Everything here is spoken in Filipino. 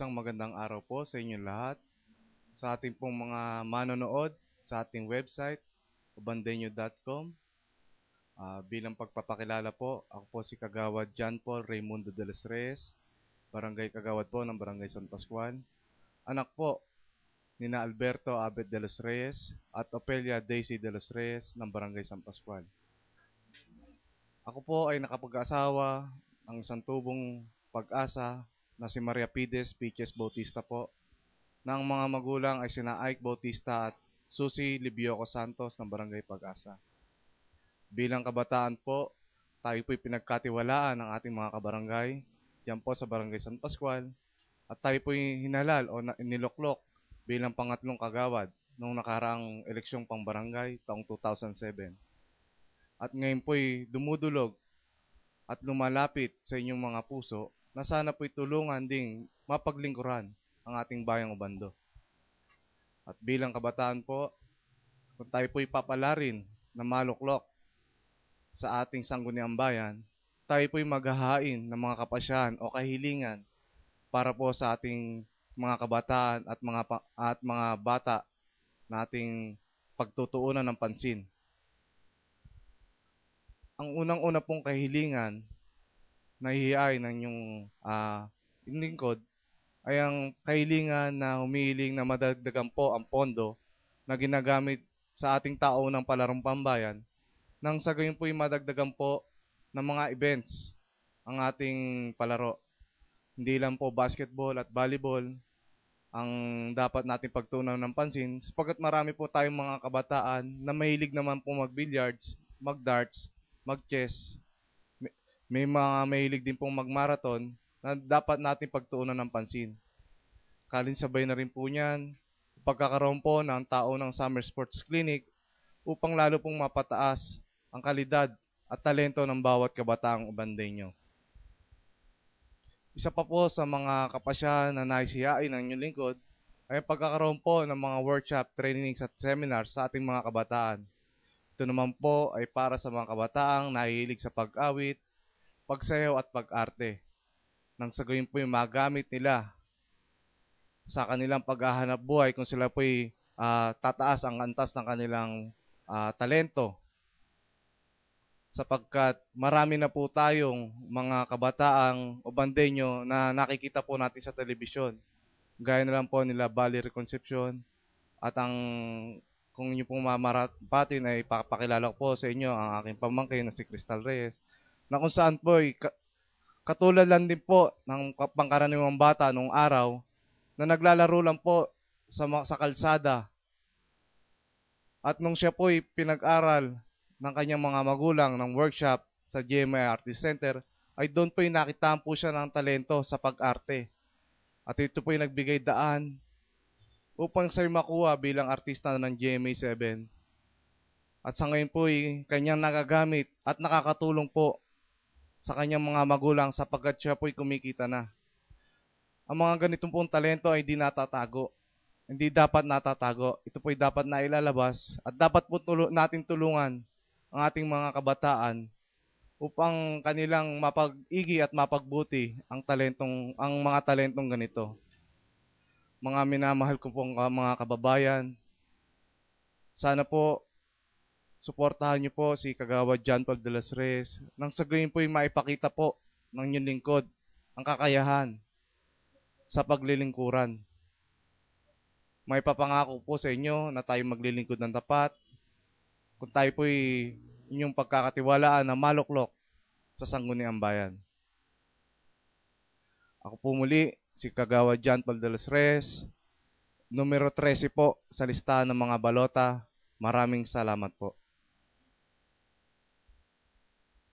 Isang magandang araw po sa inyong lahat. Sa ating pong mga manonood sa ating website, ubandeño.com. Bilang pagpapakilala po, ako po si Kagawad John Paul Raimundo de los Reyes, Barangay Kagawad po ng Barangay San Pascual. Anak po ni na Alberto Abet de los Reyes at Opelia Daisy de los Reyes ng Barangay San Pascual. Ako po ay nakapag-asawa ng isang tubong pag-asa na si Maria Pides Piches Bautista po, na ang mga magulang ay sina Ike Bautista at Susie Libioco Santos ng Barangay Pag-asa. Bilang kabataan po, tayo po'y pinagkatiwalaan ng ating mga kabarangay diyan po sa Barangay San Pascual, at tayo po'y hinalal o niloklok bilang pangatlong kagawad noong nakaraang eleksyong pangbarangay taong 2007. At ngayon po'y dumudulog at lumalapit sa inyong mga puso na sana po'y tulungan ding mapaglingkuran ang ating bayang Ubando. At bilang kabataan po, kung tayo po'y papalarin na maluklok sa ating sangguniang bayan, tayo po'y maghahain ng mga kapasyahan o kahilingan para po sa ating mga kabataan at mga bata na ating pagtutuunan ng pansin. Ang unang-una pong kahilingan na hihiyain ng inyong lingkod ay ang kahilingan na humihiling na madagdagan po ang pondo na ginagamit sa ating taunang palarong pambayan, nang sa gayon po'y madagdagan po ng mga events ang ating palaro. Hindi lang po basketball at volleyball ang dapat natin pagtuunan ng pansin, sapagkat marami po tayong mga kabataan na mahilig naman po mag-billiards, mag-darts, mag-chess. May mga mahilig din pong mag-marathon na dapat natin pagtuunan ng pansin. Kalinsabay na rin po niyan, pagkakaroon po ng tao ng Summer Sports Clinic upang lalo pong mapataas ang kalidad at talento ng bawat kabataang Ubandeño. Isa pa po sa mga kapasyahan na naisiyain ng inyong lingkod ay pagkakaroon po ng mga workshop, trainings at seminars sa ating mga kabataan. Ito naman po ay para sa mga kabataang nahihilig sa pag-awit, pagsayaw at pag-arte, nang sa gayon po yung magamit nila sa kanilang paghahanap buhay kung sila po'y tataas ang antas ng kanilang talento. Sapagkat marami na po tayong mga kabataang Ubandeño na nakikita po natin sa telebisyon. Gaya na lang po nila Valerie Concepcion, at kung inyo pong mamarapatin ay papakilala ko po sa inyo ang aking pamangkin na si Crystal Reyes, na kung saan po katulad lang din po ng pangkaraniwang bata noong araw na naglalaro lang po sa kalsada. At nung siya po'y pinag-aral ng kanyang mga magulang ng workshop sa GMA Artist Center, ay doon po'y nakitaan po siya ng talento sa pag-arte. At ito po'y nagbigay daan upang siya'y makuha bilang artista ng GMA 7. At sa ngayon po'y kanyang nagagamit at nakakatulong po sa kanyang mga magulang sapagkat siya po'y kumikita na. Ang mga ganitong pong talento ay di natatago. Hindi dapat natatago. Ito po'y dapat na ilalabas at dapat po natin tulungan ang ating mga kabataan upang kanilang mapag-igi at mapagbuti ang mga talentong ganito. Mga minamahal ko pong mga kababayan, sana po suportahan niyo po si Kagawad John Paul de los Reyes nang sa gayon po'y maipakita po ng inyong lingkod ang kakayahan sa paglilingkuran. May papangako po sa inyo na tayo maglilingkod ng tapat kung tayo po'y inyong pagkakatiwalaan na maluklok sa sangguniang bayan. Ako po muli, si Kagawad John Paul de los Reyes, numero 13 po sa listahan ng mga balota. Maraming salamat po.